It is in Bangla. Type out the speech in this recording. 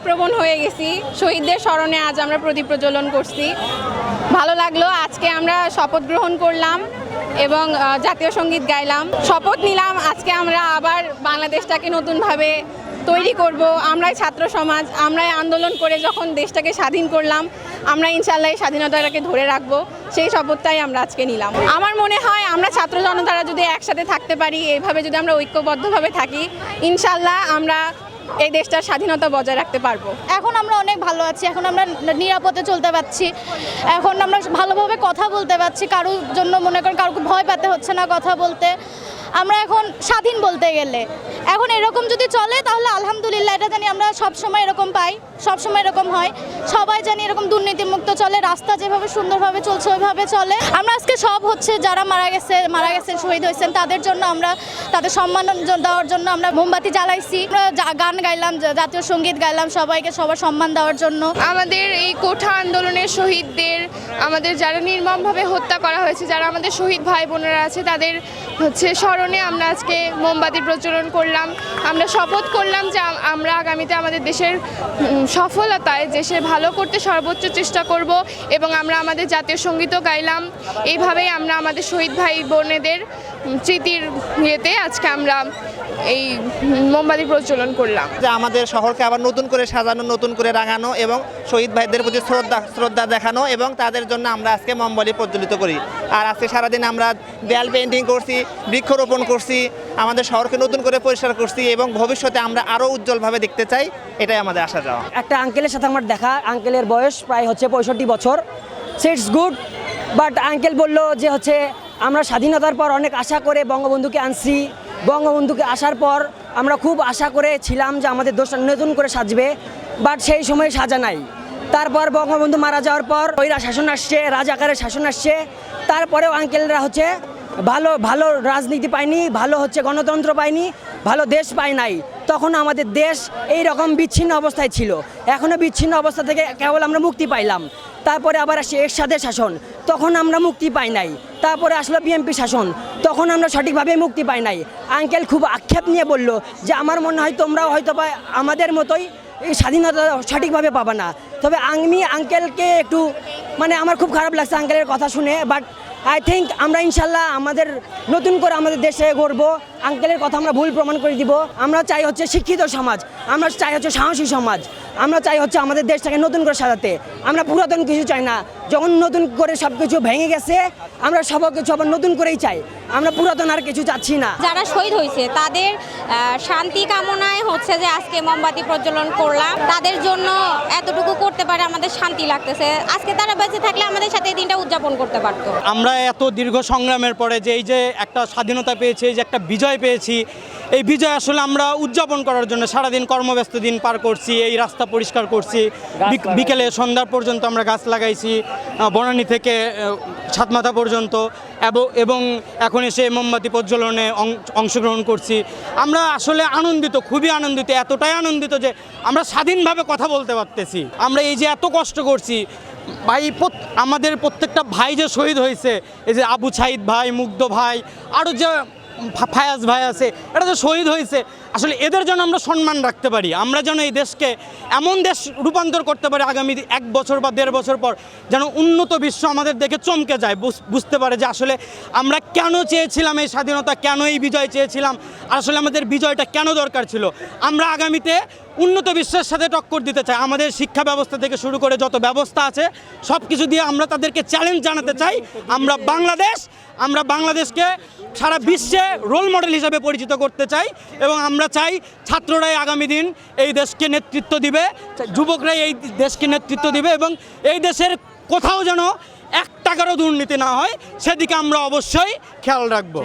আবেগপ্রবণ হয়ে গেছি। শহীদদের স্মরণে আজ আমরা প্রদীপ প্রজ্বলন করছি, ভালো লাগলো। আজকে আমরা শপথ গ্রহণ করলাম এবং জাতীয় সঙ্গীত গাইলাম, শপথ নিলাম আজকে আমরা আবার বাংলাদেশটাকে নতুনভাবে তৈরি করব। আমরাই ছাত্র সমাজ, আমরাই আন্দোলন করে যখন দেশটাকে স্বাধীন করলাম, আমরা ইনশাআল্লাহ এই স্বাধীনতাটাকে ধরে রাখবো, সেই শপথটাই আমরা আজকে নিলাম। আমার মনে হয় আমরা ছাত্র জনতারা যদি একসাথে থাকতে পারি, এইভাবে যদি আমরা ঐক্যবদ্ধভাবে থাকি, ইনশাআল্লাহ আমরা এই দেশটার স্বাধীনতা বজায় রাখতে পারবো। এখন আমরা অনেক ভালো আছি, এখন আমরা নিরাপদে চলতে পারছি, এখন আমরা ভালোভাবে কথা বলতে পারছি, কারোর জন্য মনে করেন কাউকে ভয় পেতে হচ্ছে না কথা বলতে। আমরা এখন স্বাধীন বলতে গেলে, এখন এরকম যদি চলে তাহলে আলহামদুলিল্লাহ, এটা জানি আমরা সবসময় এরকম পাই, সবসময় এরকম হয়, সবাই জানি এরকম দুর্নীতিমুক্ত চলে, রাস্তা যেভাবে সুন্দরভাবে চলছে ওইভাবে চলে। আমরা আজকে সব হচ্ছে যারা মারা গেছেন, শহীদ হয়েছেন, তাদের জন্য আমরা তাদের সম্মান দেওয়ার জন্য আমরা মোমবাতি জ্বালাইছি, আমরা গান গাইলাম, জাতীয় সঙ্গীত গাইলাম, সবাইকে সবার সম্মান দেওয়ার জন্য। আমাদের এই কোঠা আন্দোলনের শহীদদের, আমাদের যারা নির্মমভাবে হত্যা করা হয়েছে, যারা আমাদের শহীদ ভাই বোনেরা আছে, তাদের স্মরণে আমরা আজকে মোমবাতি প্রজ্বলন করলাম। আমরা শপথ করলাম যে আমরা আগামীতে আমাদের দেশের সফলতায় দেশের ভালো করতে সর্বোচ্চ চেষ্টা করব এবং আমরা আমাদের জাতীয় সঙ্গীতও গাইলাম। এইভাবেই আমরা আমাদের শহীদ ভাই বোনেদের স্মৃতির ইয়েতে আজকে আমরা এই মোমবাতি প্রজ্বলন করলাম। যে আমাদের শহরকে আবার নতুন করে সাজানো, নতুন করে রাঙানো এবং শহীদ ভাইদের প্রতি শ্রদ্ধা দেখানো, এবং তাদের জন্য আমরা আজকে মোমবাতি প্রজ্বলিত করি। আর আজকে সারাদিন আমরা দেয়াল পেন্টিং করছি, বৃক্ষরোপণ করছি, আমাদের শহরকে নতুন করে পরিষ্কার করছি এবং ভবিষ্যতে আমরা আরও উজ্জ্বলভাবে দেখতে চাই, এটাই আমাদের আসা যাওয়া। একটা আঙ্কেলের সাথে আমার দেখা, আঙ্কেলের বয়স প্রায় 65 বছর। So it's good, but uncle বললো যে আমরা স্বাধীনতার পর অনেক আশা করে বঙ্গবন্ধুকে আনছি, বঙ্গবন্ধুকে আসার পর আমরা খুব আশা করে ছিলাম যে আমাদের দেশটা নতুন করে সাজবে, বাট সেই সময় সাজা নাই। তারপর বঙ্গবন্ধু মারা যাওয়ার পর ওইরা শাসন আসছে, রাজাকারের শাসন আসছে, তারপরেও আঙ্কেলরা ভালো রাজনীতি পায়নি, ভালো গণতন্ত্র পায়নি, ভালো দেশ পায় নাই। তখন আমাদের দেশ এই রকম বিচ্ছিন্ন অবস্থায় ছিল, এখনও বিচ্ছিন্ন অবস্থা থেকে কেবল আমরা মুক্তি পাইলাম। তারপরে আবার আসছে এরশাদের শাসন, তখন আমরা মুক্তি পাই নাই। তারপরে আসলো বিএনপি শাসন, তখন আমরা সঠিকভাবে মুক্তি পাই নাই। আঙ্কেল খুব আক্ষেপ নিয়ে বলল যে আমার মনে হয় তোমরাও হয়তো আমাদের মতোই এই স্বাধীনতা সঠিকভাবে পাবা না। তবে আমি আঙ্কেলকে একটু আমার খুব খারাপ লাগছে আঙ্কেলের কথা শুনে, বাট আই থিঙ্ক আমরা ইনশাল্লাহ আমাদের নতুন করে আমাদের দেশে গড়বো। আঙ্কেলের কথা আমরা ভুল প্রমাণ করে দিব। আমরা চাই শিক্ষিত সমাজ, আমরা চাই সাহসী সমাজ, আমরা চাই আমাদের দেশটাকে নতুন করে সাজাতে। আমরা পুরাতন কিছু চাই না, যখন নতুন করে সব কিছু ভেঙে গেছে আমরা সব কিছু আবার নতুন করেই চাই, আমরা পুরাতন আর কিছু চাচ্ছি না। যারা শহীদ হয়েছে তাদের শান্তি কামনায় যে আজকে মোমবাতি প্রজ্বলন করলাম, তাদের জন্য এতটুকু করতে পারে আমাদের শান্তি লাগতেছে। আজকে তারা বেঁচে থাকলে আমাদের সাথে এই দিনটা উদযাপন করতে পারতো। আমরা এত দীর্ঘ সংগ্রামের পরে যে এই যে একটা স্বাধীনতা পেয়েছি, এই যে একটা বিজয় পেয়েছি, এই বিজয় আসলে আমরা উদযাপন করার জন্য সারাদিন কর্মব্যস্ত দিন পার করছি, এই রাস্তা পরিষ্কার করছি, বিকেলে সন্ধ্যার পর্যন্ত আমরা গাছ লাগাইছি, বনানী থেকে সাতমাথা পর্যন্ত, এবং এখন এসে মোমবাতি প্রজ্বলনে অংশগ্রহণ করছি। আমরা আসলে আনন্দিত, খুবই আনন্দিত, এতটাই আনন্দিত যে আমরা স্বাধীনভাবে কথা বলতে পারতেছি। আমরা এই যে এত কষ্ট করছি ভাই, আমাদের প্রত্যেকটা ভাই যে শহীদ হয়েছে, এই যে আবু সাইদ ভাই, মুগ্ধ ভাই, আরও যে ফায়াজ ভাই আছে, এটা যে শহীদ হয়েছে, আসলে এদের জন্য আমরা সম্মান রাখতে পারি। আমরা যেন এই দেশকে এমন দেশ রূপান্তর করতে পারি আগামী 1 বছর বা 1.5 বছর পর, যেন উন্নত বিশ্ব আমাদের দেখে চমকে যায়, বুঝতে পারে যে আসলে আমরা কেন চেয়েছিলাম এই স্বাধীনতা, কেন এই বিজয় চেয়েছিলাম, আসলে আমাদের বিজয়টা কেন দরকার ছিল। আমরা আগামীতে উন্নত বিশ্বের সাথে টক্কর দিতে চাই। আমাদের শিক্ষা ব্যবস্থা থেকে শুরু করে যত ব্যবস্থা আছে সব কিছু দিয়ে আমরা তাদেরকে চ্যালেঞ্জ জানাতে চাই। আমরা বাংলাদেশকে সারা বিশ্বে রোল মডেল হিসেবে পরিচিত করতে চাই, এবং আমরা চাই ছাত্ররাই আগামী দিন এই দেশকে নেতৃত্ব দিবে, যুবকরাই এই দেশকে নেতৃত্ব দিবে, এবং এই দেশের কোথাও যেন 1 টাকারও দুর্নীতি না হয়, সেদিকে আমরা অবশ্যই খেয়াল রাখবো।